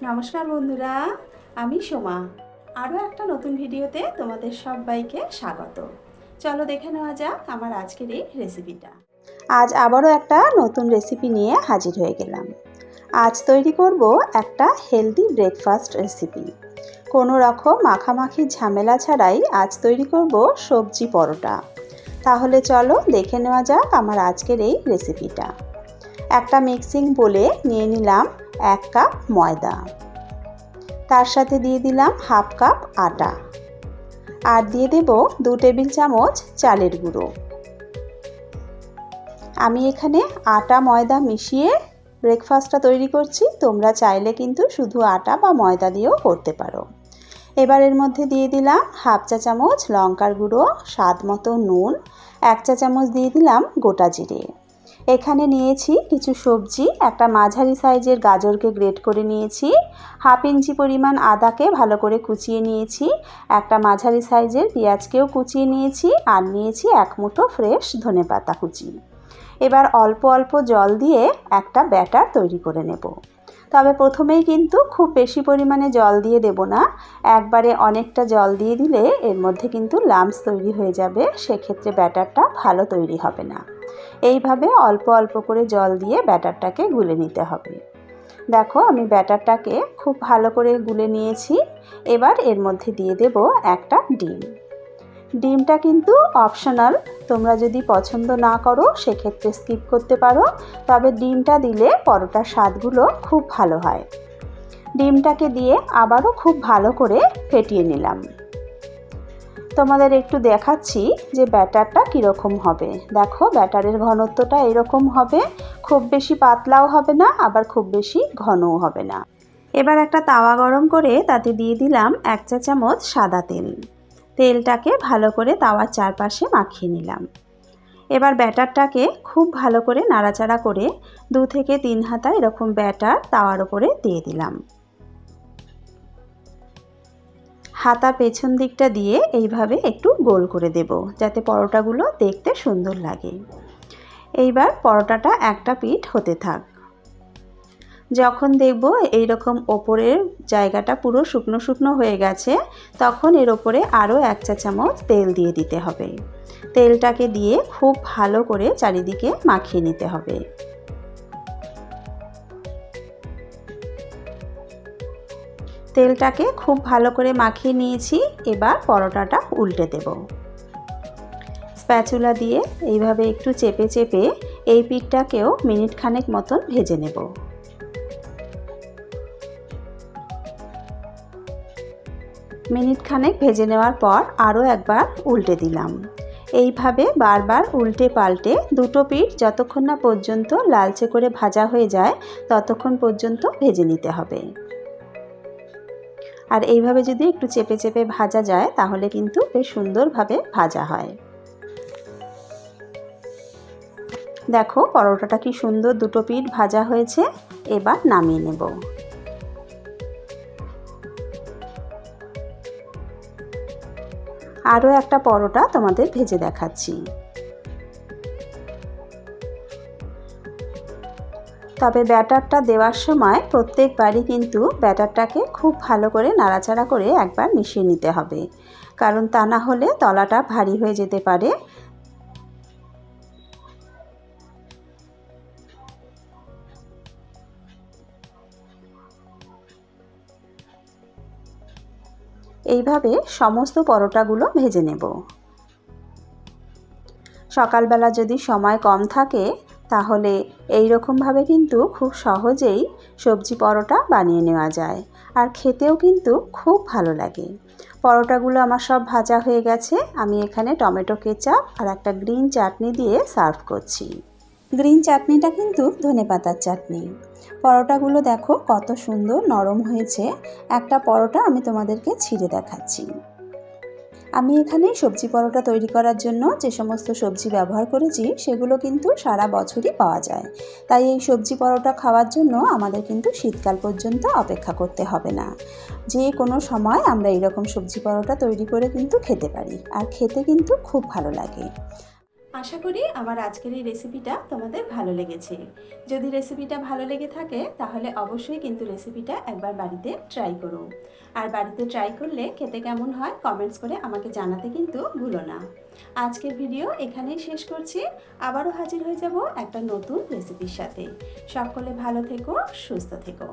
নমস্কার বন্ধুরা, আমি সোমা। আরও একটা নতুন ভিডিওতে তোমাদের সবাইকে স্বাগত। চলো দেখে নেওয়া যাক আমার আজকের এই রেসিপিটা। আজ আবারও একটা নতুন রেসিপি নিয়ে হাজির হয়ে গেলাম। আজ তৈরি করব একটা হেলদি ব্রেকফাস্ট রেসিপি। কোনো রকম মাখামাখি ঝামেলা ছাড়াই আজ তৈরি করব সবজি পরোটা। তাহলে চলো দেখে নেওয়া যাক আমার আজকের এই রেসিপিটা। একটা মিক্সিং বোলে নিয়ে নিলাম 1 কাপ ময়দা, তার সাথে দিয়ে দিলাম হাফ কাপ আটা, আর দিয়ে দেব 2 টেবিল চামচ চালের গুঁড়ো। আমি এখানে আটা ময়দা মিশিয়ে ব্রেকফাস্টটা তৈরি করছি, তোমরা চাইলে কিন্তু শুধু আটা বা ময়দা দিয়েও করতে পারো। এবার এর মধ্যে দিয়ে দিলাম হাফ চা চামচ লঙ্কার গুঁড়ো, স্বাদ মতো নুন, 1 চা চামচ দিয়ে দিলাম গোটা জিরে। এখানে নিয়েছি কিছু সবজি, একটা মাঝারি সাইজের গাজরকে গ্রেট করে নিয়েছি, হাফ ইঞ্চি পরিমাণ আদাকে ভালো করে কুচিয়ে নিয়েছি, একটা মাঝারি সাইজের পেঁয়াজকেও কুচিয়ে নিয়েছি, আর নিয়েছি 1 মুঠো ফ্রেশ ধনেপাতা কুচি। এবার অল্প অল্প জল দিয়ে একটা ব্যাটার তৈরি করে নেব। তবে প্রথমেই কিন্তু খুব বেশি পরিমাণে জল দিয়ে দেব না, একবারে অনেকটা জল দিয়ে দিলে এর মধ্যে কিন্তু লাম্পস তৈরি হয়ে যাবে, সেক্ষেত্রে ব্যাটারটা ভালো তৈরি হবে না। এইভাবে অল্প অল্প করে জল দিয়ে ব্যাটারটাকে গুলে নিতে হবে। দেখো আমি ব্যাটারটাকে খুব ভালো করে গুলে নিয়েছি। এবার এর মধ্যে দিয়ে দেব একটা ডিম। ডিমটা কিন্তু অপশনাল, তোমরা যদি পছন্দ না করো সেক্ষেত্রে স্কিপ করতে পারো, তবে ডিমটা দিলে পরোটার স্বাদগুলো খুব ভালো হয়। ডিমটাকে দিয়ে আবারও খুব ভালো করে ফেটিয়ে নিলাম। তোমাদের একটু দেখাচ্ছি যে ব্যাটারটা কীরকম হবে। দেখো ব্যাটারের ঘনত্বটা এরকম হবে, খুব বেশি পাতলাও হবে না, আবার খুব বেশি ঘনও হবে না। এবার একটা তাওয়া গরম করে তাতে দিয়ে দিলাম 1 চা চামচ সাদা তেল। তেলটাকে ভালো করে তাওয়ার চারপাশে মাখিয়ে নিলাম। এবার ব্যাটারটাকে খুব ভালো করে নাড়াচাড়া করে 2 থেকে 3 হাতা এরকম ব্যাটার তাওয়ার উপরে দিয়ে দিলাম। হাতার পেছন দিকটা দিয়ে এইভাবে একটু গোল করে দেব, যাতে পরোটাগুলো দেখতে সুন্দর লাগে। এইবার পরোটাটা একটা পিঠ হতে থাক। যখন দেখব এইরকম ওপরের জায়গাটা পুরো শুকনো শুকনো হয়ে গেছে, তখন এর ওপরে আরও 1 চা চামচ তেল দিয়ে দিতে হবে। তেলটাকে দিয়ে খুব ভালো করে চারিদিকে মাখিয়ে নিতে হবে। তেলটাকে খুব ভালো করে মাখিয়ে নিয়েছি। এবার পরোটাটা উল্টে দেব। স্প্যাচুলা দিয়ে এইভাবে একটু চেপে চেপে এই পিঠটাকেও মিনিট খানেক মতন ভেজে নেব। মিনিট খানেক ভেজে নেওয়ার পর আরও একবার উল্টে দিলাম। এইভাবে বারবার উল্টে পাল্টে দুটো পিঠ যতক্ষণ না পর্যন্ত লালচে করে ভাজা হয়ে যায় ততক্ষণ পর্যন্ত ভেজে নিতে হবে। আর এইভাবে যদি একটু চেপে চেপে ভাজা যায় তাহলে কিন্তু বেশ সুন্দরভাবে ভাজা হয়। দেখো পরোটাটা কি সুন্দর দুটো পিঠ ভাজা হয়েছে। এবার নামিয়ে নেব। আরও একটা পরোটা তোমাদের ভেজে দেখাচ্ছি। তবে ব্যাটারটা দেওয়ার সময় প্রত্যেকবারই কিন্তু ব্যাটারটাকে খুব ভালো করে নাড়াচাড়া করে একবার মিশিয়ে নিতে হবে, কারণ তা না হলে তলাটা ভারী হয়ে যেতে পারে। এইভাবে সমস্ত পরোটাগুলো ভেজে নেব। সকালবেলা যদি সময় কম থাকে তাহলে এই রকমভাবে কিন্তু খুব সহজেই সবজি পরোটা বানিয়ে নেওয়া যায়, আর খেতেও কিন্তু খুব ভালো লাগে। পরোটাগুলো আমার সব ভাজা হয়ে গেছে। আমি এখানে টমেটো কেচাপ আর একটা গ্রিন চাটনি দিয়ে সার্ভ করছি। গ্রিন চাটনিটা কিন্তু ধনেপাতার চাটনি। পরোটাগুলো দেখো কত সুন্দর নরম হয়েছে। একটা পরোটা আমি তোমাদেরকে ছিঁড়ে দেখাচ্ছি। আমি এখানে সবজি পরোটা তৈরি করার জন্য যে সমস্ত সবজি ব্যবহার করেছি সেগুলো কিন্তু সারা বছরই পাওয়া যায়, তাই এই সবজি পরোটা খাওয়ার জন্য আমাদের কিন্তু শীতকাল পর্যন্ত অপেক্ষা করতে হবে না। যে কোনো সময় আমরা এইরকম সবজি পরোটা তৈরি করে কিন্তু খেতে পারি, আর খেতে কিন্তু খুব ভালো লাগে। আশা করি আমার আজকের এই রেসিপিটা তোমাদের ভালো লেগেছে। যদি রেসিপিটা ভালো লেগে থাকে তাহলে অবশ্যই কিন্তু রেসিপিটা একবার বাড়িতে ট্রাই করো। আর বাড়িতে ট্রাই করলে খেতে কেমন হয় কমেন্টস করে আমাকে জানাতে কিন্তু ভুলো না। আজকের ভিডিও এখানেই শেষ করছি। আবারও হাজির হয়ে যাব একটা নতুন রেসিপির সাথে। সকলে ভালো থেকো, সুস্থ থেকো।